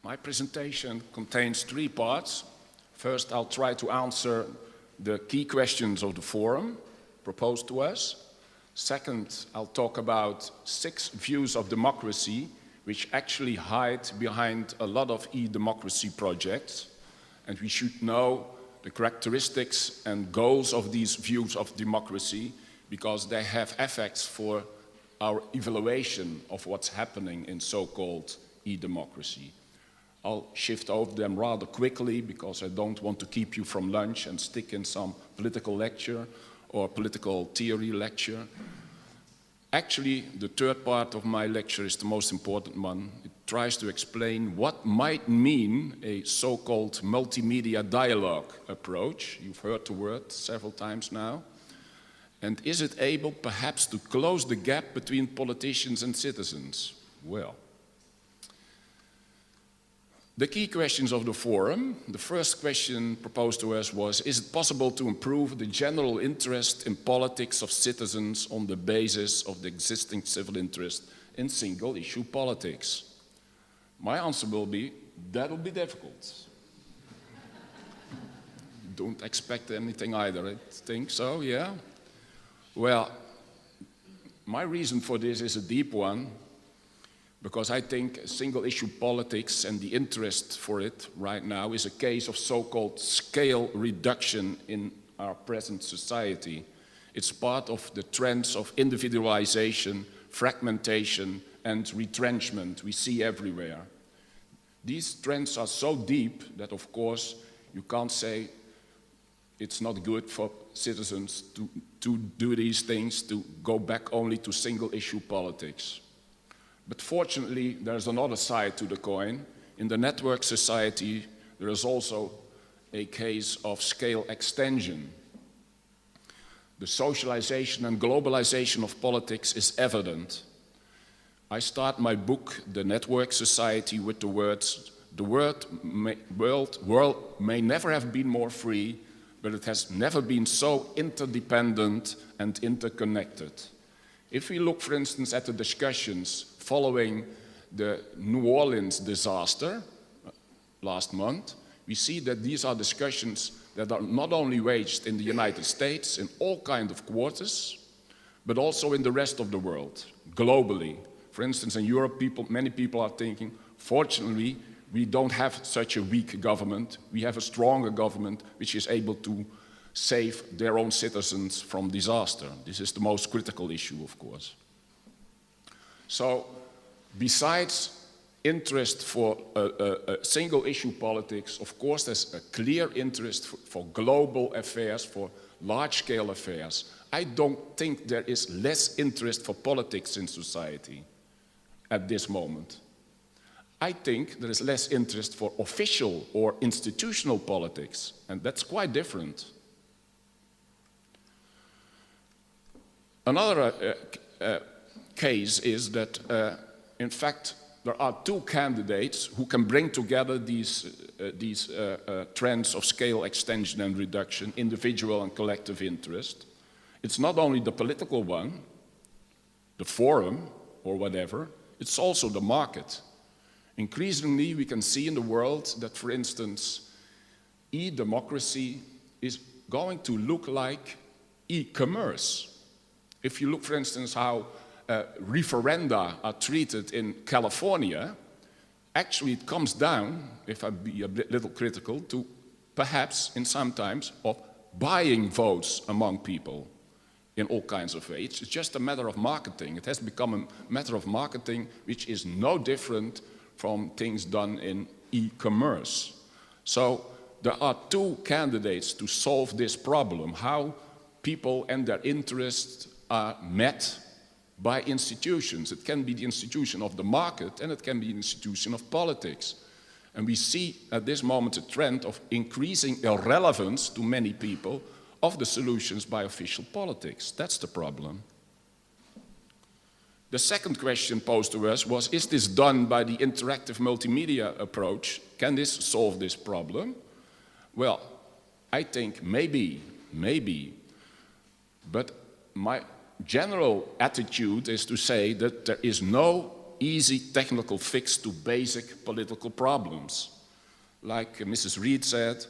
My presentation contains three parts. First, I'll try to answer the key questions of the forum proposed to us. Second, I'll talk about 6 views of democracy which actually hide behind a lot of e-democracy projects. And we should know the characteristics and goals of these views of democracy because they have effects for our evaluation of what's happening in so-called e-democracy. I'll shift over them rather quickly because I don't want to keep you from lunch and stick in some political lecture or political theory lecture. Actually, the third part of my lecture is the most important one. It tries to explain what might mean a so-called multimedia dialogue approach. You've heard the word several times now. And is it able perhaps to close the gap between politicians and citizens? Well, the key questions of the forum. The first question proposed to us was, is it possible to improve the general interest in politics of citizens on the basis of the existing civil interest in single-issue politics? My answer will be, that will be difficult. Don't expect anything either, I think so, yeah? Well, my reason for this is a deep one, because I think single-issue politics and the interest for it right now is a case of so-called scale reduction in our present society. It's part of the trends of individualization, fragmentation, and retrenchment we see everywhere. These trends are so deep that, of course, you can't say it's not good for citizens to do these things, to go back only to single-issue politics. But fortunately, there's another side to the coin. In the network society, there is also a case of scale extension. The socialization and globalization of politics is evident. I start my book, The Network Society, with the words, the world may never have been more free, but it has never been so interdependent and interconnected. If we look, for instance, at the discussions following the New Orleans disaster last month, we see that these are discussions that are not only waged in the United States, in all kinds of quarters, but also in the rest of the world, globally. For instance, in Europe, many people are thinking, fortunately, we don't have such a weak government. We have a stronger government which is able to save their own citizens from disaster. This is the most critical issue, of course. So, besides interest for single-issue politics, of course, there's a clear interest for global affairs, for large-scale affairs. I don't think there is less interest for politics in society at this moment. I think there is less interest for official or institutional politics, and that's quite different. Another case is that, in fact, there are 2 candidates who can bring together these trends of scale extension and reduction, individual and collective interest. It's not only the political one, the forum, or whatever, it's also the market. Increasingly, we can see in the world that, for instance, e-democracy is going to look like e-commerce. If you look, for instance, how referenda are treated in California, actually it comes down, if I be a little critical, to perhaps, in sometimes, of buying votes among people in all kinds of ways. It's just a matter of marketing. It has become a matter of marketing which is no different from things done in e-commerce. So there are 2 candidates to solve this problem, how people and their interests are met by institutions. It can be the institution of the market and it can be the institution of politics. And we see at this moment a trend of increasing irrelevance to many people of the solutions by official politics. That's the problem. The second question posed to us was, is this done by the interactive multimedia approach? Can this solve this problem? Well, I think maybe. But my general attitude is to say that there is no easy technical fix to basic political problems. Like Mrs. Reid said,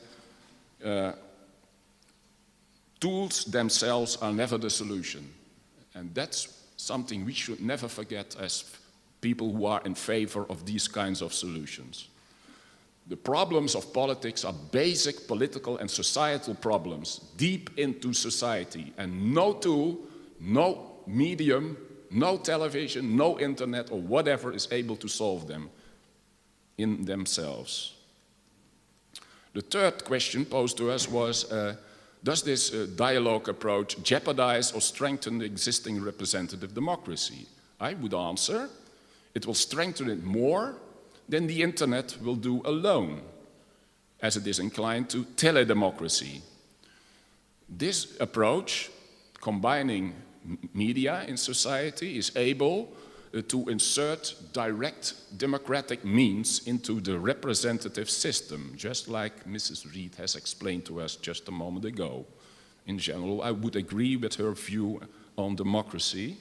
tools themselves are never the solution. And that's something we should never forget as people who are in favor of these kinds of solutions. The problems of politics are basic political and societal problems, deep into society, and no tool, no medium, no television, no internet, or whatever is able to solve them in themselves. The third question posed to us was, does this dialogue approach jeopardize or strengthen the existing representative democracy? I would answer, it will strengthen it more than the internet will do alone, as it is inclined to teledemocracy. This approach, combining media in society, is able to insert direct democratic means into the representative system, just like Mrs. Reid has explained to us just a moment ago. In general, I would agree with her view on democracy.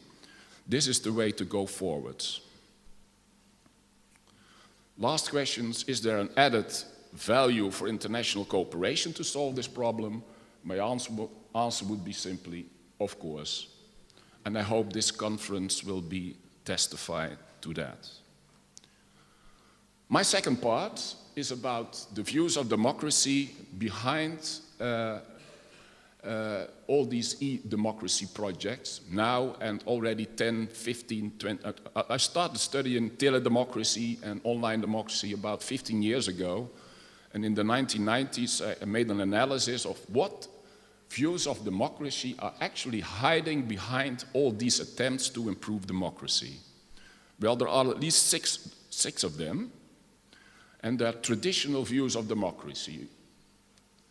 This is the way to go forwards. Last question, is there an added value for international cooperation to solve this problem? My answer would be simply, of course. And I hope this conference will be testified to that. My second part is about the views of democracy behind all these e-democracy projects now and already 10, 15, 20. I started studying teledemocracy and online democracy about 15 years ago. And in the 1990s, I made an analysis of what views of democracy are actually hiding behind all these attempts to improve democracy. Well, there are at least six of them, and they're traditional views of democracy,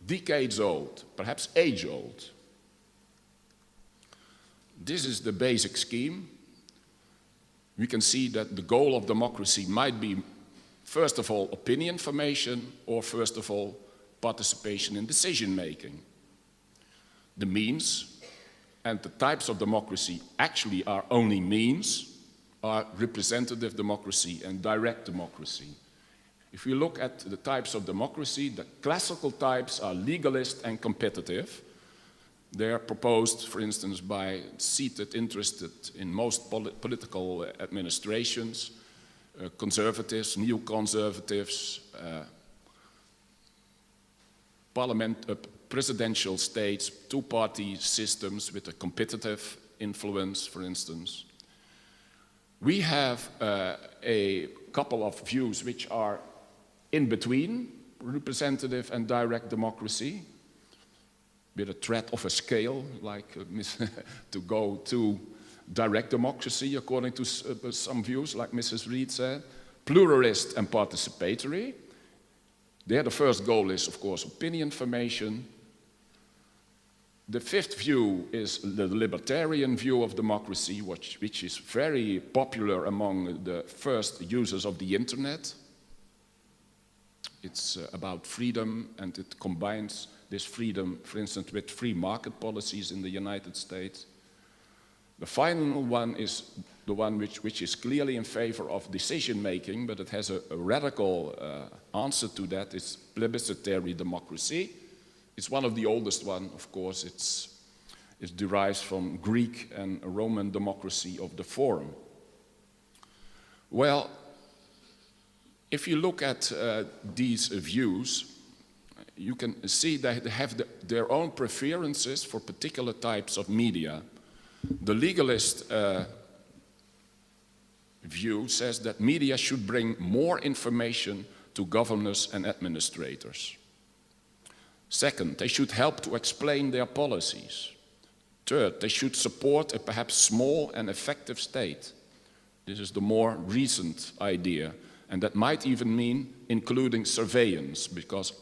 decades old, perhaps age old. This is the basic scheme. We can see that the goal of democracy might be, first of all, opinion formation, or first of all, participation in decision making. The means and the types of democracy actually are only means, are representative democracy and direct democracy. If we look at the types of democracy, the classical types are legalist and competitive. They are proposed, for instance, by seated, interested in most political administrations, conservatives, neoconservatives, presidential states, two-party systems with a competitive influence, for instance. We have a couple of views which are in between representative and direct democracy, with a threat of a scale, like to go to direct democracy, according to some views, like Mrs. Reid said. Pluralist and participatory. There, the first goal is, of course, opinion formation. The fifth view is the libertarian view of democracy, which is very popular among the first users of the internet. It's about freedom, and it combines this freedom, for instance, with free market policies in the United States. The final one is the one which is clearly in favor of decision-making, but it has a radical answer to that. It's plebiscitary democracy. It's one of the oldest ones, of course. It derives from Greek and Roman democracy of the Forum. Well, if you look at these views, you can see that they have their own preferences for particular types of media. The legalist view says that media should bring more information to governors and administrators. Second, they should help to explain their policies. Third, they should support a perhaps small and effective state. This is the more recent idea, and that might even mean including surveillance, because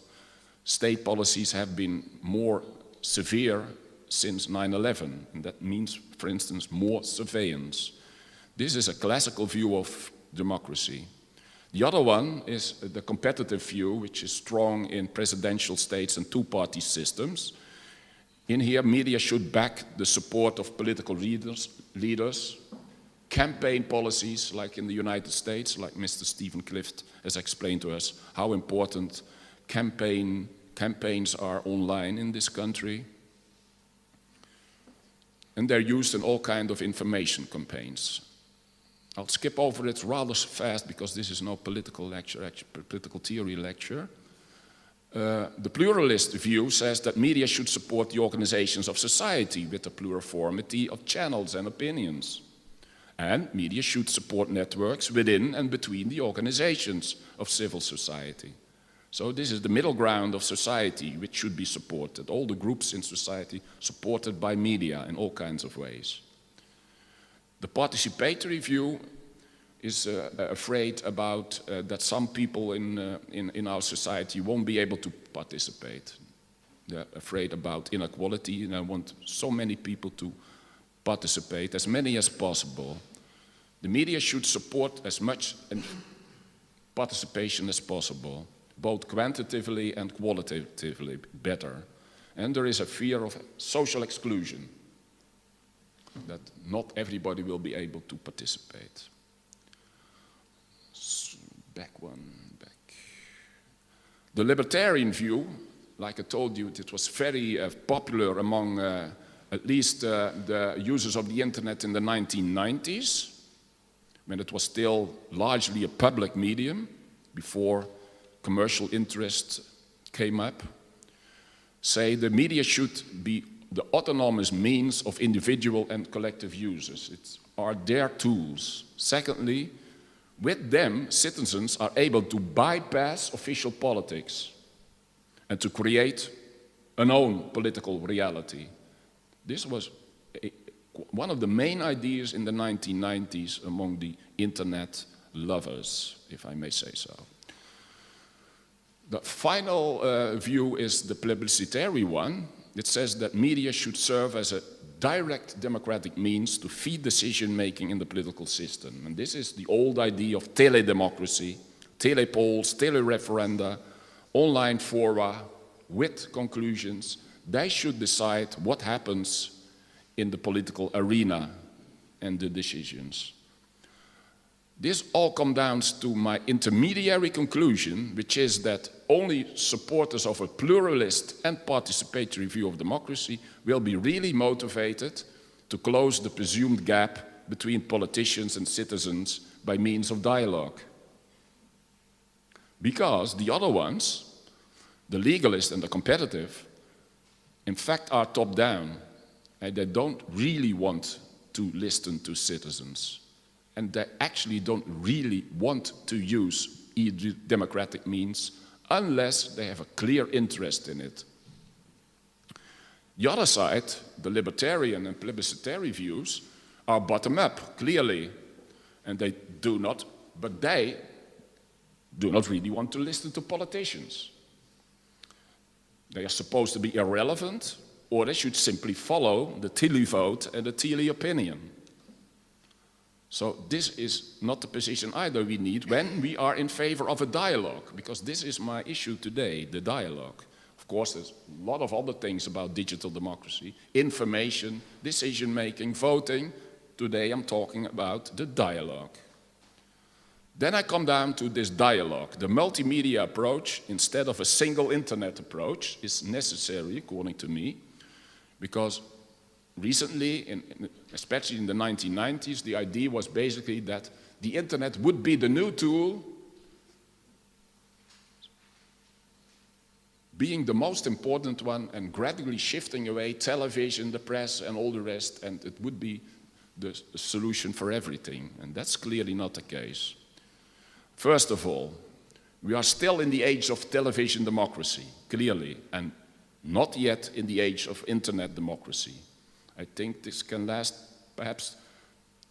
state policies have been more severe since 9/11, and that means, for instance, more surveillance. This is a classical view of democracy. The other one is the competitive view, which is strong in presidential states and two-party systems. In here, media should back the support of political leaders, campaign policies, like in the United States, like Mr. Stephen Clift has explained to us, how important campaigns are online in this country. And they're used in all kinds of information campaigns. I'll skip over it rather fast because this is no political lecture, actually, political theory lecture. The pluralist view says that media should support the organizations of society with a pluriformity of channels and opinions. And media should support networks within and between the organizations of civil society. So this is the middle ground of society which should be supported. All the groups in society supported by media in all kinds of ways. The participatory view is afraid about that some people in our society won't be able to participate. They're afraid about inequality, and I want so many people to participate, as many as possible. The media should support as much participation as possible, both quantitatively and qualitatively better. And there is a fear of social exclusion, that not everybody will be able to participate. Back. The libertarian view, like I told you, it was very popular among at least the users of the internet in the 1990s, when it was still largely a public medium, before commercial interest came up. Say the media should be the autonomous means of individual and collective users. It are their tools. Secondly, with them, citizens are able to bypass official politics and to create an own political reality. This was one of the main ideas in the 1990s among the internet lovers, if I may say so. The final view is the plebiscitary one. It says that media should serve as a direct democratic means to feed decision-making in the political system. And this is the old idea of teledemocracy, telepolls, telereferenda, online fora with conclusions. They should decide what happens in the political arena and the decisions. This all comes down to my intermediary conclusion, which is that only supporters of a pluralist and participatory view of democracy will be really motivated to close the presumed gap between politicians and citizens by means of dialogue. Because the other ones, the legalist and the competitive, in fact are top-down, and they don't really want to listen to citizens. And they actually don't really want to use either democratic means unless they have a clear interest in it. The other side, the libertarian and plebiscitary views, are bottom-up, clearly, and they do not really want to listen to politicians. They are supposed to be irrelevant, or they should simply follow the televote and the tele-opinion. So this is not the position either we need when we are in favor of a dialogue, because this is my issue today, the dialogue. Of course, there's a lot of other things about digital democracy, information, decision-making, voting. Today I'm talking about the dialogue. Then I come down to this dialogue. The multimedia approach, instead of a single internet approach, is necessary, according to me, because recently, especially in the 1990s, the idea was basically that the internet would be the new tool, being the most important one, and gradually shifting away television, the press, and all the rest, and it would be the solution for everything. And that's clearly not the case. First of all, we are still in the age of television democracy, clearly, and not yet in the age of internet democracy. I think this can last perhaps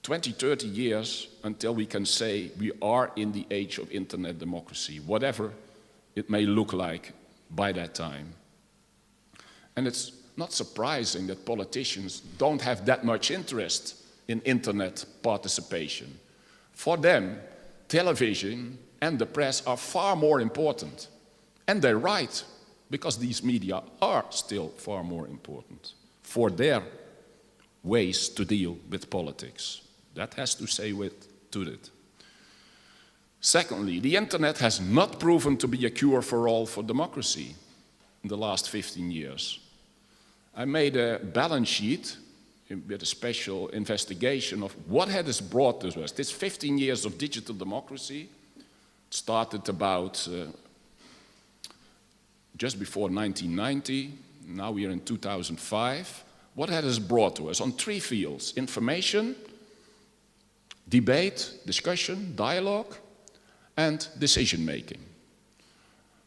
20, 30 years until we can say we are in the age of internet democracy, whatever it may look like by that time. And it's not surprising that politicians don't have that much interest in internet participation. For them, television and the press are far more important. And they're right, because these media are still far more important for their ways to deal with politics. That has to say to it. Secondly, the internet has not proven to be a cure for all for democracy in the last 15 years. I made a balance sheet with a special investigation of what had this brought to us. This 15 years of digital democracy started about just before 1990. Now we are in 2005. What had this brought to us on 3 fields: information, debate, discussion, dialogue, and decision-making.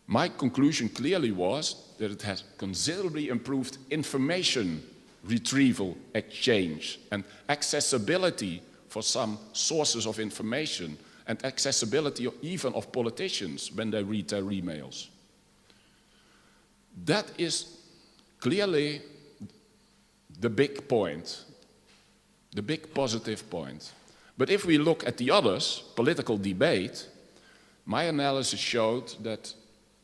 My conclusion clearly was that it has considerably improved information retrieval, exchange, and accessibility for some sources of information, and accessibility even of politicians when they read their emails. That is clearly the big point, the big positive point. But if we look at the others, political debate, my analysis showed that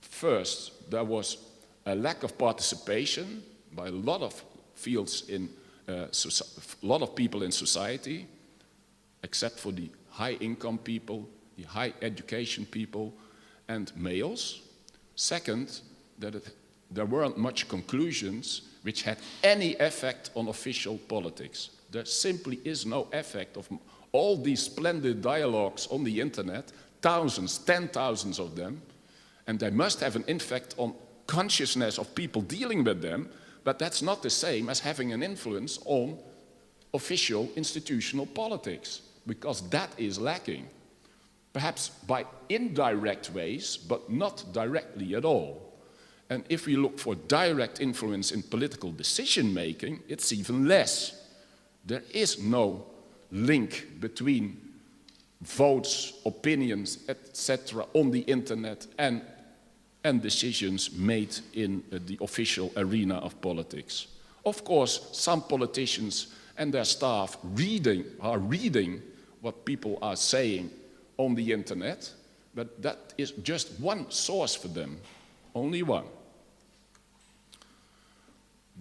first there was a lack of participation by a lot of fields in a lot of people in society, except for the high income people, the high education people, and males. Second, that there weren't much conclusions which had any effect on official politics. There simply is no effect of all these splendid dialogues on the internet, thousands, 10,000s of them, and they must have an effect on consciousness of people dealing with them, but that's not the same as having an influence on official institutional politics, because that is lacking. Perhaps by indirect ways, but not directly at all. And if we look for direct influence in political decision-making, it's even less. There is no link between votes, opinions, etc. on the internet and decisions made in the official arena of politics. Of course, some politicians and their staff are reading what people are saying on the internet, but that is just one source for them, only one.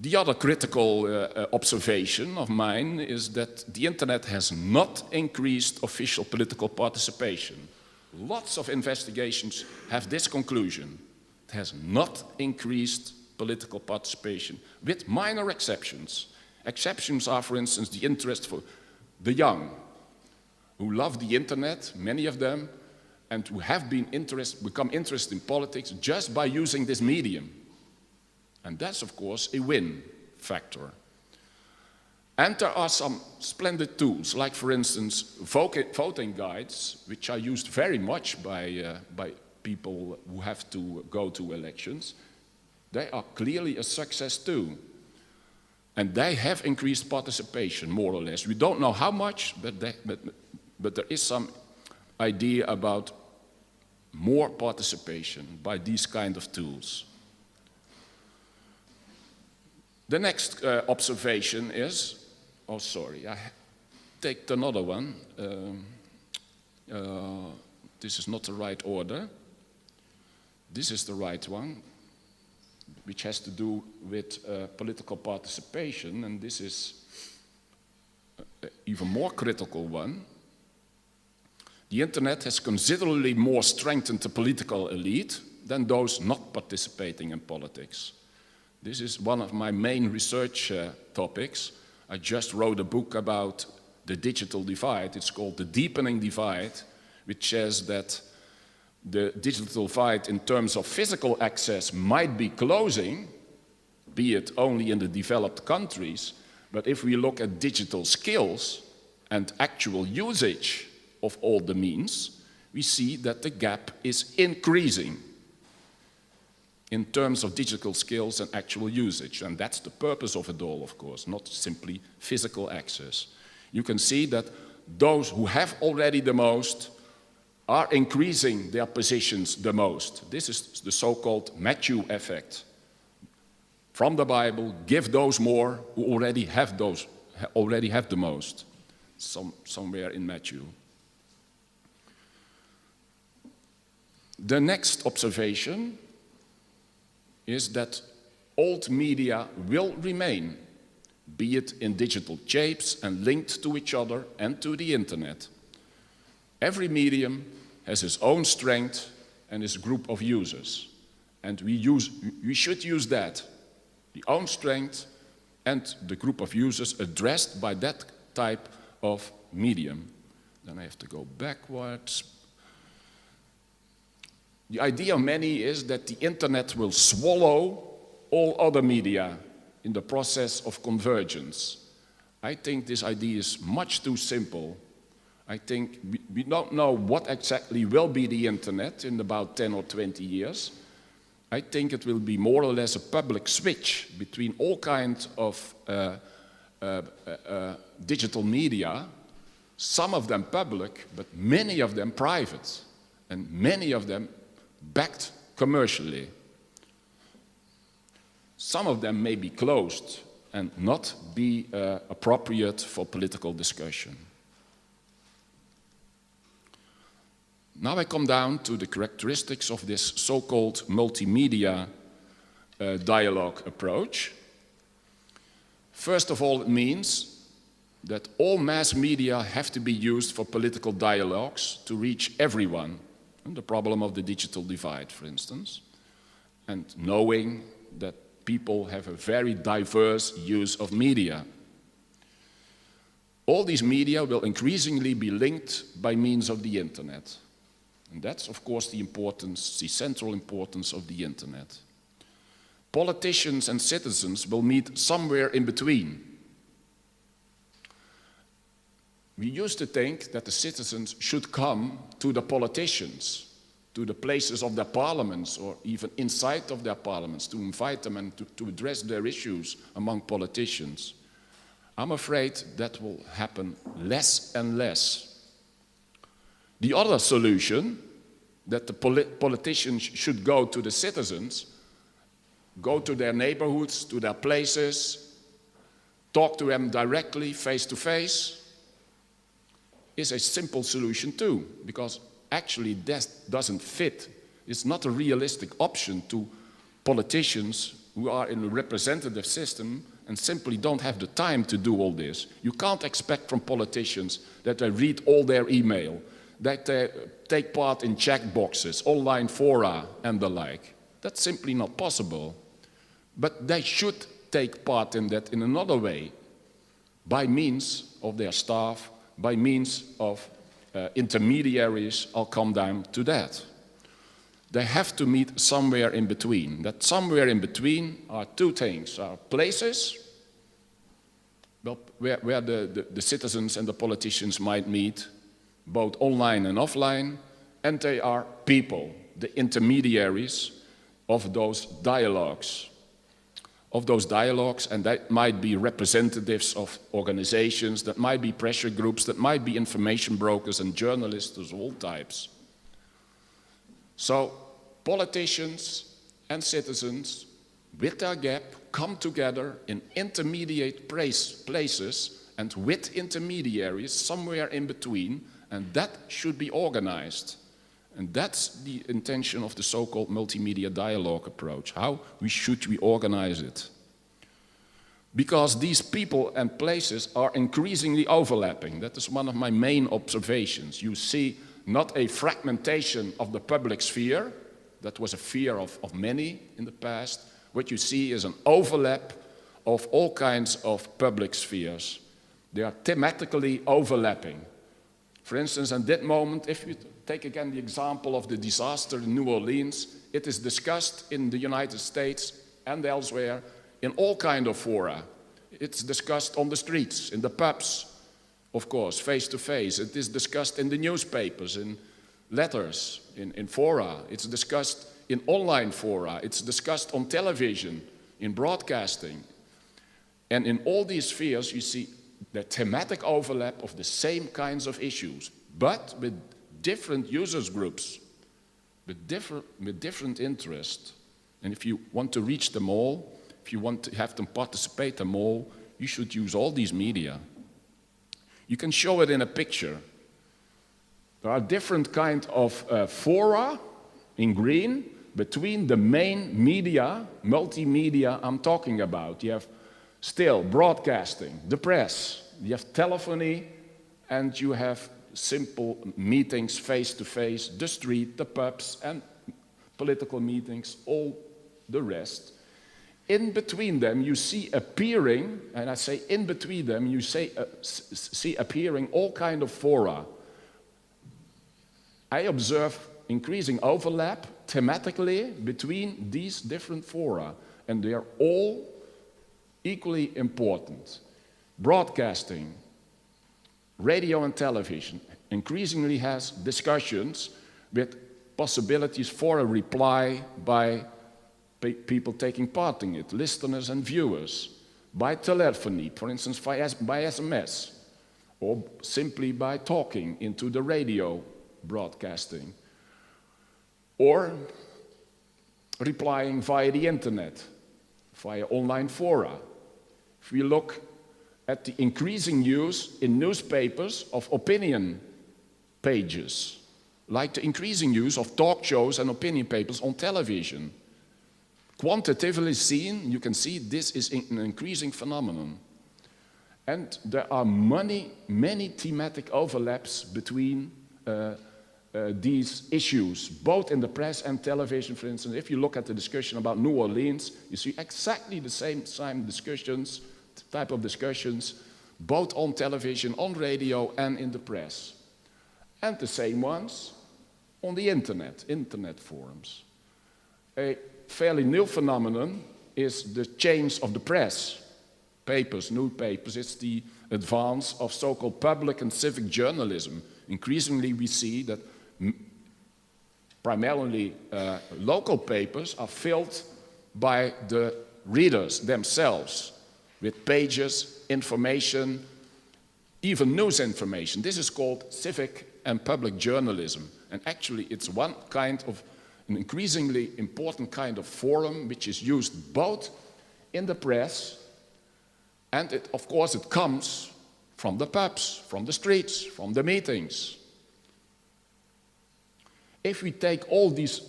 The other critical observation of mine is that the internet has not increased official political participation. Lots of investigations have this conclusion. It has not increased political participation, with minor exceptions. Exceptions are, for instance, the interest for the young, who love the internet, many of them, and who have become interested in politics just by using this medium. And that's, of course, a win factor. And there are some splendid tools, like, for instance, voting guides, which are used very much by people who have to go to elections. They are clearly a success too. And they have increased participation, more or less. We don't know how much, but there is some idea about more participation by these kind of tools. The next observation is, oh sorry, I take another one. This is not the right order. This is the right one, which has to do with political participation, and this is an even more critical one. The internet has considerably more strengthened the political elite than those not participating in politics. This is one of my main research topics. I just wrote a book about the digital divide. It's called The Deepening Divide, which says that the digital divide in terms of physical access might be closing, be it only in the developed countries, but if we look at digital skills and actual usage of all the means, we see that the gap is increasing in terms of digital skills and actual usage. And that's the purpose of it all, of course, not simply physical access. You can see that those who have already the most are increasing their positions the most. This is the so-called Matthew effect. From the Bible, give those more who already have the most. Somewhere in Matthew. The next observation is that old media will remain. be it in digital shapes and linked to each other and to the internet. Every medium has its own strength and its group of users. And we should use that, the own strength and the group of users addressed by that type of medium. Then I have to go backwards. The idea of many is that the internet will swallow all other media in the process of convergence. I think this idea is much too simple. I think we don't know what exactly will be the internet in about 10 or 20 years. I think it will be more or less a public switch between all kinds of digital media, some of them public, but many of them private, and many of them backed commercially. Some of them may be closed and not be appropriate for political discussion. Now I come down to the characteristics of this so-called multimedia dialogue approach. First of all, it means that all mass media have to be used for political dialogues to reach everyone. And the problem of the digital divide, for instance, and knowing that people have a very diverse use of media. All these media will increasingly be linked by means of the internet. And that's, of course, the central importance of the internet. Politicians and citizens will meet somewhere in between. We used to think that the citizens should come to the politicians, to the places of their parliaments, or even inside of their parliaments, to invite them and to address their issues among politicians. I'm afraid that will happen less and less. The other solution, that the politicians should go to the citizens, go to their neighborhoods, to their places, talk to them directly, face to face, is a simple solution too, because actually that doesn't fit. It's not a realistic option to politicians who are in a representative system and simply don't have the time to do all this. You can't expect from politicians that they read all their email, that they take part in check boxes, online fora and the like. That's simply not possible. But they should take part in that in another way, by means of their staff, by means of intermediaries. I'll come down to that. They have to meet somewhere in between. That somewhere in between are two things. Are places where the citizens and the politicians might meet, both online and offline, and they are people, the intermediaries of those dialogues. And that might be representatives of organizations, that might be pressure groups, that might be information brokers and journalists of all types. So politicians and citizens, with their gap, come together in intermediate places and with intermediaries somewhere in between, and that should be organized. And that's the intention of the so-called multimedia dialogue approach. How should we organize it? Because these people and places are increasingly overlapping. That is one of my main observations. You see not a fragmentation of the public sphere. That was a fear of many in the past. What you see is an overlap of all kinds of public spheres. They are thematically overlapping. For instance, at that moment, if you take again the example of the disaster in New Orleans, it is discussed in the United States and elsewhere in all kinds of fora. It's discussed on the streets, in the pubs, of course, face to face. It is discussed in the newspapers, in letters, in fora. It's discussed in online fora. It's discussed on television, in broadcasting. And in all these spheres, you see the thematic overlap of the same kinds of issues, but with different users groups, with different interests. And if you want to reach them all, if you want to have them participate them all, you should use all these media. You can show it in a picture. There are different kinds of fora in green between the main media, multimedia I'm talking about. You have Still, broadcasting, the press. You have telephony, and you have simple meetings face-to-face, the street, the pubs, and political meetings, all the rest. In between them, you see appearing, and I say in between them, you see appearing all kind of fora. I observe increasing overlap thematically between these different fora, and they are all equally important. Broadcasting, radio and television increasingly has discussions with possibilities for a reply by people taking part in it, listeners and viewers, by telephony, for instance, by SMS, or simply by talking into the radio broadcasting, or replying via the internet, via online fora. If we look at the increasing use in newspapers of opinion pages, like the increasing use of talk shows and opinion papers on television. Quantitatively seen, you can see this is an increasing phenomenon. And there are many thematic overlaps between these issues, both in the press and television, for instance. If you look at the discussion about New Orleans, you see exactly the same type of discussions, both on television, on radio, and in the press. And the same ones on the internet forums. A fairly new phenomenon is the change of the press. Papers, newspapers, it's the advance of so-called public and civic journalism. Increasingly we see that primarily local papers are filled by the readers themselves with pages, information, even news information. This is called civic and public journalism. And actually it's one kind of an increasingly important kind of forum which is used both in the press and of course it comes from the pubs, from the streets, from the meetings. If we take all these,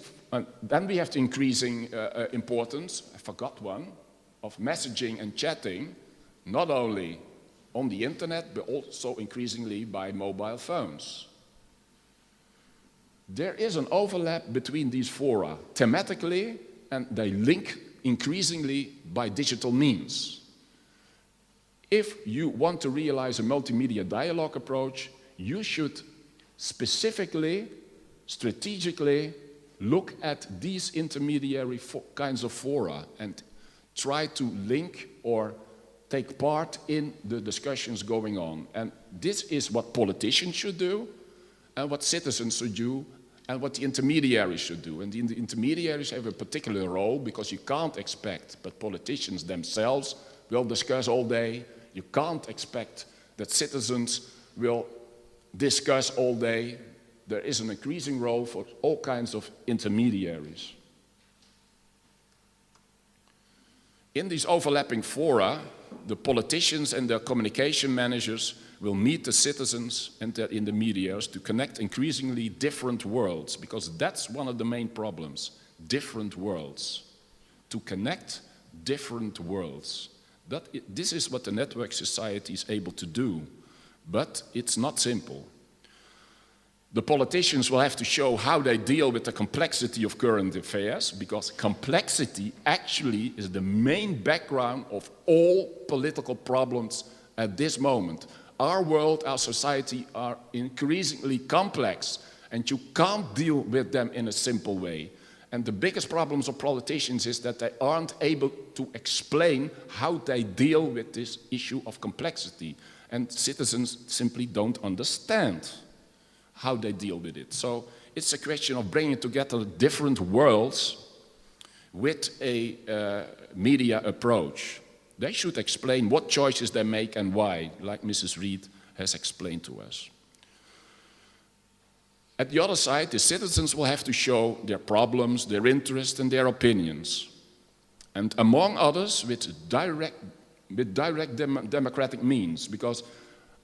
then we have the increasing importance, I forgot one, of messaging and chatting, not only on the internet but also increasingly by mobile phones. There is an overlap between these fora thematically, and they link increasingly by digital means. If you want to realize a multimedia dialogue approach, you should specifically, strategically look at these intermediary kinds of fora and try to link or take part in the discussions going on. And this is what politicians should do, and what citizens should do, and what the intermediaries should do. And the intermediaries have a particular role because you can't expect that politicians themselves will discuss all day. You can't expect that citizens will discuss all day. There is an increasing role for all kinds of intermediaries. In these overlapping fora, the politicians and their communication managers will meet the citizens and their intermediaries to connect increasingly different worlds, because that's one of the main problems, different worlds. To connect different worlds. This is what the network society is able to do, but it's not simple. The politicians will have to show how they deal with the complexity of current affairs, because complexity actually is the main background of all political problems at this moment. Our world, our society are increasingly complex, and you can't deal with them in a simple way. And the biggest problems of politicians is that they aren't able to explain how they deal with this issue of complexity. And citizens simply don't understand how they deal with it. So it's a question of bringing together different worlds with a media approach. They should explain what choices they make and why, like Mrs. Reed has explained to us. At the other side, the citizens will have to show their problems, their interests, and their opinions. And among others, with direct democratic means, because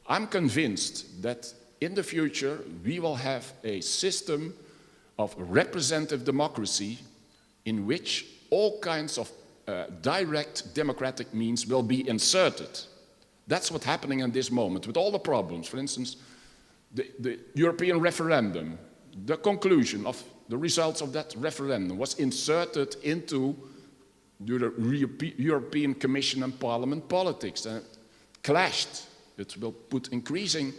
I'm convinced that in the future, we will have a system of representative democracy in which all kinds of direct democratic means will be inserted. That's what's happening in this moment with all the problems. For instance, the European referendum, the conclusion of the results of that referendum was inserted into the European Commission and Parliament politics and it clashed. It will put increasing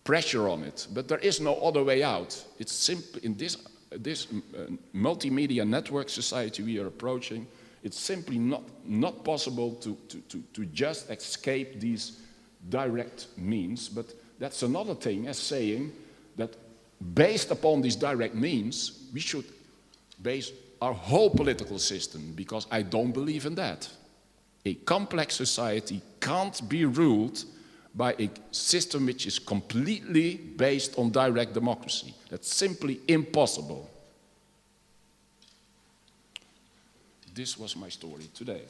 pressure on it, but there is no other way out. It's simply in this multimedia network society we are approaching, it's simply not possible to just escape these direct means. But that's another thing as saying that based upon these direct means, we should base our whole political system, because I don't believe in that. A complex society can't be ruled by a system which is completely based on direct democracy. That's simply impossible. This was my story today.